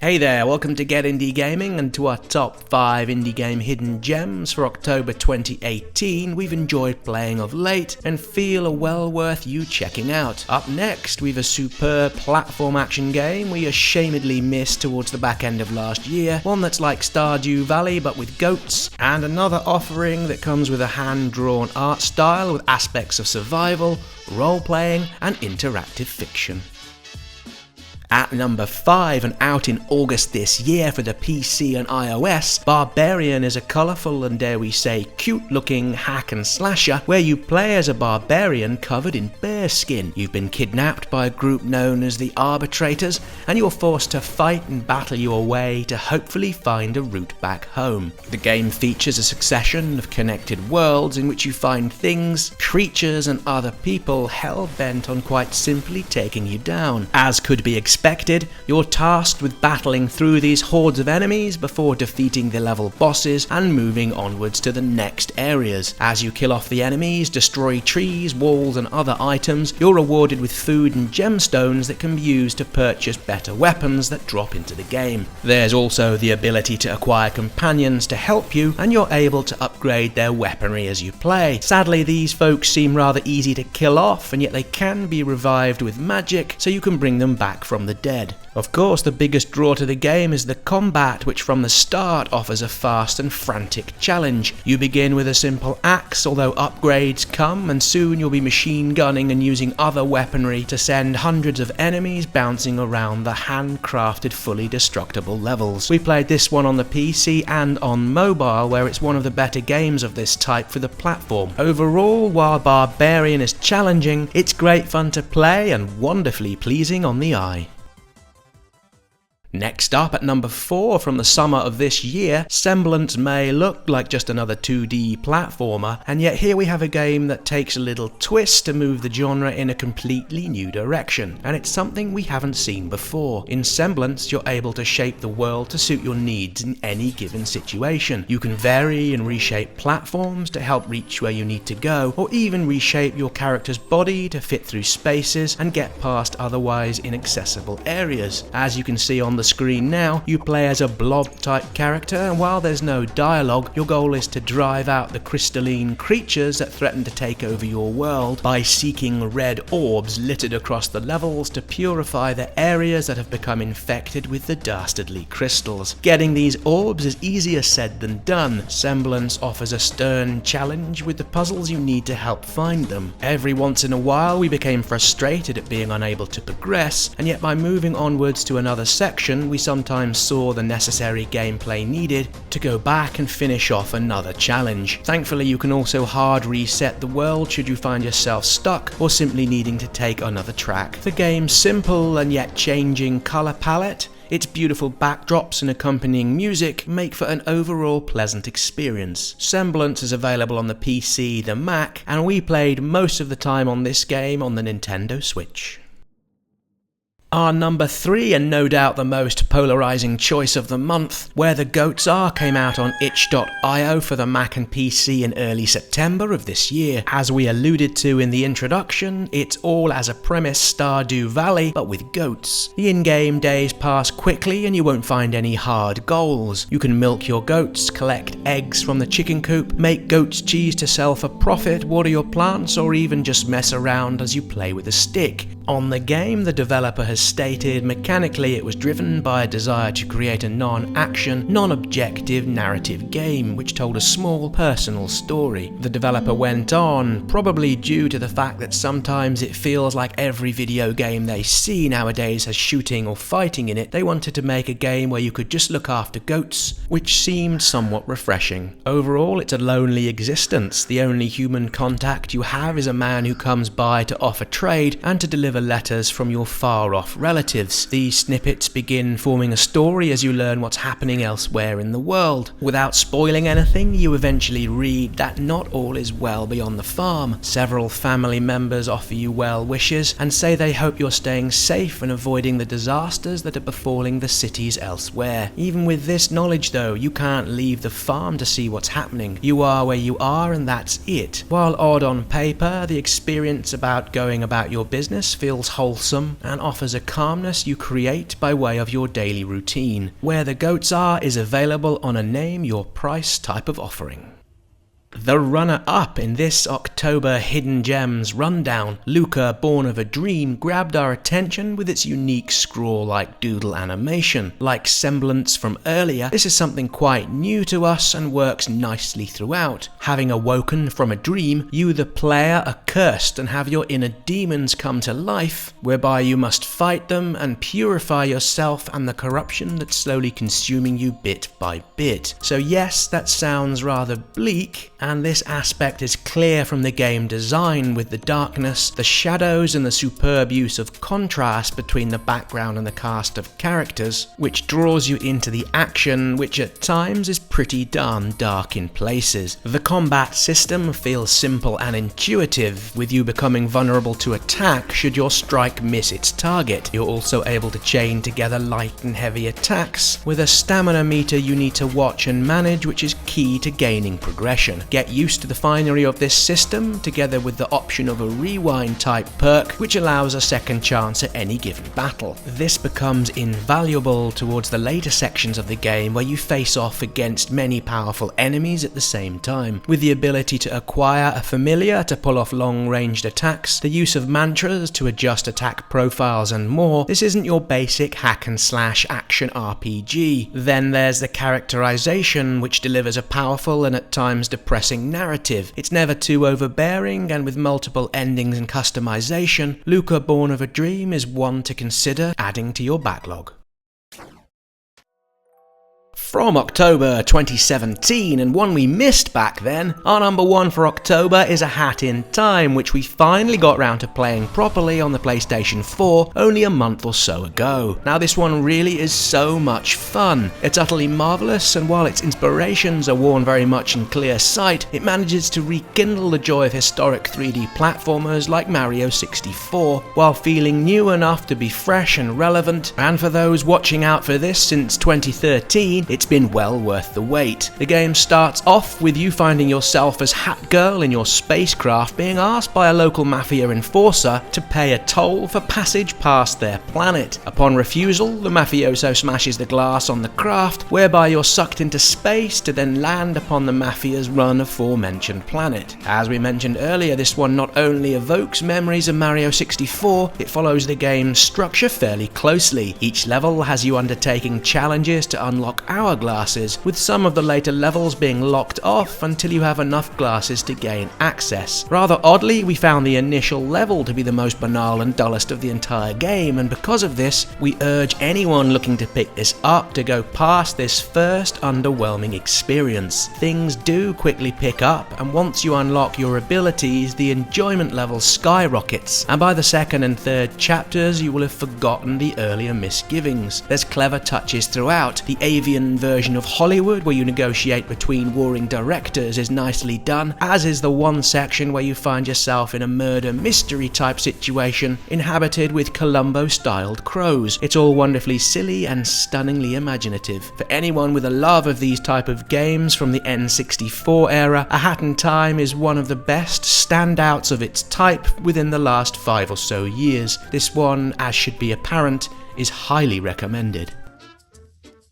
Hey there, welcome to Get Indie Gaming and to our top 5 indie game hidden gems for October 2018 we've enjoyed playing of late and feel are well worth you checking out. Up next, we've a superb platform action game we ashamedly missed towards the back end of last year, one that's like Stardew Valley but with goats, and another offering that comes with a hand-drawn art style with aspects of survival, role-playing and interactive fiction. At number 5 and out in August this year for the PC and iOS, Barbarian is a colourful and dare we say cute looking hack and slasher where you play as a barbarian covered in bear skin. You've been kidnapped by a group known as the Arbitrators and you're forced to fight and battle your way to hopefully find a route back home. The game features a succession of connected worlds in which you find things, creatures and other people hell-bent on quite simply taking you down. As could be expected, you're tasked with battling through these hordes of enemies before defeating the level bosses and moving onwards to the next areas. As you kill off the enemies, destroy trees, walls and other items, you're rewarded with food and gemstones that can be used to purchase better weapons that drop into the game. There's also the ability to acquire companions to help you, and you're able to upgrade their weaponry as you play. Sadly, these folks seem rather easy to kill off, and yet they can be revived with magic, so you can bring them back from the dead. Of course, the biggest draw to the game is the combat, which from the start offers a fast and frantic challenge. You begin with a simple axe, although upgrades come, and soon you'll be machine gunning and using other weaponry to send hundreds of enemies bouncing around the handcrafted, fully destructible levels. We played this one on the PC and on mobile, where it's one of the better games of this type for the platform. Overall, while Barbarian is challenging, it's great fun to play and wonderfully pleasing on the eye. Next up at number 4 from the summer of this year, Semblance may look like just another 2D platformer, and yet here we have a game that takes a little twist to move the genre in a completely new direction, and it's something we haven't seen before. In Semblance, you're able to shape the world to suit your needs in any given situation. You can vary and reshape platforms to help reach where you need to go, or even reshape your character's body to fit through spaces and get past otherwise inaccessible areas. As you can see on the screen now, you play as a blob type character, and while there's no dialogue, your goal is to drive out the crystalline creatures that threaten to take over your world by seeking red orbs littered across the levels to purify the areas that have become infected with the dastardly crystals. Getting these orbs is easier said than done. Semblance offers a stern challenge with the puzzles you need to help find them. Every once in a while we became frustrated at being unable to progress, and yet by moving onwards to another section we sometimes saw the necessary gameplay needed to go back and finish off another challenge. Thankfully, you can also hard reset the world should you find yourself stuck or simply needing to take another track. The game's simple and yet changing colour palette, its beautiful backdrops and accompanying music make for an overall pleasant experience. Semblance is available on the PC, the Mac, and we played most of the time on this game on the Nintendo Switch. Our number 3, and no doubt the most polarising choice of the month, Where the Goats Are, came out on itch.io for the Mac and PC in early September of this year. As we alluded to in the introduction, it's all as a premise Stardew Valley, but with goats. The in-game days pass quickly and you won't find any hard goals. You can milk your goats, collect eggs from the chicken coop, make goat's cheese to sell for profit, water your plants, or even just mess around as you play with a stick. On the game, the developer has stated mechanically it was driven by a desire to create a non-action, non-objective narrative game which told a small personal story. The developer went on, probably due to the fact that sometimes it feels like every video game they see nowadays has shooting or fighting in it, they wanted to make a game where you could just look after goats, which seemed somewhat refreshing. Overall, it's a lonely existence. The only human contact you have is a man who comes by to offer trade and to deliver letters from your far-off relatives. These snippets begin forming a story as you learn what's happening elsewhere in the world. Without spoiling anything, you eventually read that not all is well beyond the farm. Several family members offer you well wishes and say they hope you're staying safe and avoiding the disasters that are befalling the cities elsewhere. Even with this knowledge though, you can't leave the farm to see what's happening. You are where you are and that's it. While odd on paper, the experience about going about your business feels wholesome and offers a calmness you create by way of your daily routine. Where the Goats Are is available on a name your price type of offering. The runner-up in this October Hidden Gems rundown, Lucca Born of a Dream, grabbed our attention with its unique scroll-like doodle animation. Like Semblance from earlier, this is something quite new to us and works nicely throughout. Having awoken from a dream, you the player are cursed and have your inner demons come to life, whereby you must fight them and purify yourself and the corruption that's slowly consuming you bit by bit. So yes, that sounds rather bleak, and this aspect is clear from the game design with the darkness, the shadows and the superb use of contrast between the background and the cast of characters, which draws you into the action, which at times is pretty darn dark in places. The combat system feels simple and intuitive, with you becoming vulnerable to attack should your strike miss its target. You're also able to chain together light and heavy attacks, with a stamina meter you need to watch and manage, which is key to gaining progression. Get used to the finery of this system, together with the option of a rewind type perk, which allows a second chance at any given battle. This becomes invaluable towards the later sections of the game, where you face off against many powerful enemies at the same time. With the ability to acquire a familiar to pull off long-ranged attacks, the use of mantras to adjust attack profiles and more, this isn't your basic hack-and-slash action RPG. Then there's the characterization, which delivers a powerful and at times depressing narrative. It's never too overbearing, and with multiple endings and customization, Lucca Born of a Dream is one to consider adding to your backlog. From October 2017, and one we missed back then, our number one for October is A Hat in Time, which we finally got round to playing properly on the PlayStation 4 only a month or so ago. Now this one really is so much fun. It's utterly marvellous, and while its inspirations are worn very much in clear sight, it manages to rekindle the joy of historic 3D platformers like Mario 64, while feeling new enough to be fresh and relevant, and for those watching out for this since 2013, it's been well worth the wait. The game starts off with you finding yourself as Hat Girl in your spacecraft being asked by a local mafia enforcer to pay a toll for passage past their planet. Upon refusal, the mafioso smashes the glass on the craft, whereby you're sucked into space to then land upon the mafia's run aforementioned planet. As we mentioned earlier, this one not only evokes memories of Mario 64, it follows the game's structure fairly closely. Each level has you undertaking challenges to unlock hourglasses, with some of the later levels being locked off until you have enough glasses to gain access. Rather oddly, we found the initial level to be the most banal and dullest of the entire game, and because of this, we urge anyone looking to pick this up to go past this first underwhelming experience. Things do quickly pick up, and once you unlock your abilities, the enjoyment level skyrockets, and by the second and third chapters you will have forgotten the earlier misgivings. There's clever touches throughout. The avian version of Hollywood where you negotiate between warring directors is nicely done, as is the one section where you find yourself in a murder mystery type situation inhabited with Columbo-styled crows. It's all wonderfully silly and stunningly imaginative. For anyone with a love of these type of games from the N64 era, A Hat in Time is one of the best standouts of its type within the last 5 or so years. This one, as should be apparent, is highly recommended.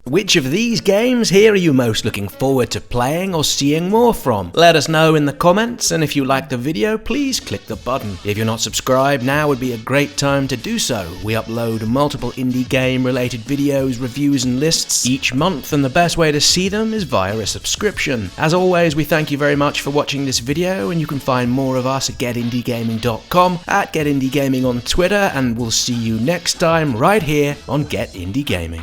Which of these games here are you most looking forward to playing or seeing more from? Let us know in the comments, and if you liked the video, please click the button. If you're not subscribed, now would be a great time to do so. We upload multiple indie game related videos, reviews and lists each month, and the best way to see them is via a subscription. As always, we thank you very much for watching this video, and you can find more of us at GetIndieGaming.com, at GetIndieGaming on Twitter, and we'll see you next time right here on Get Indie Gaming.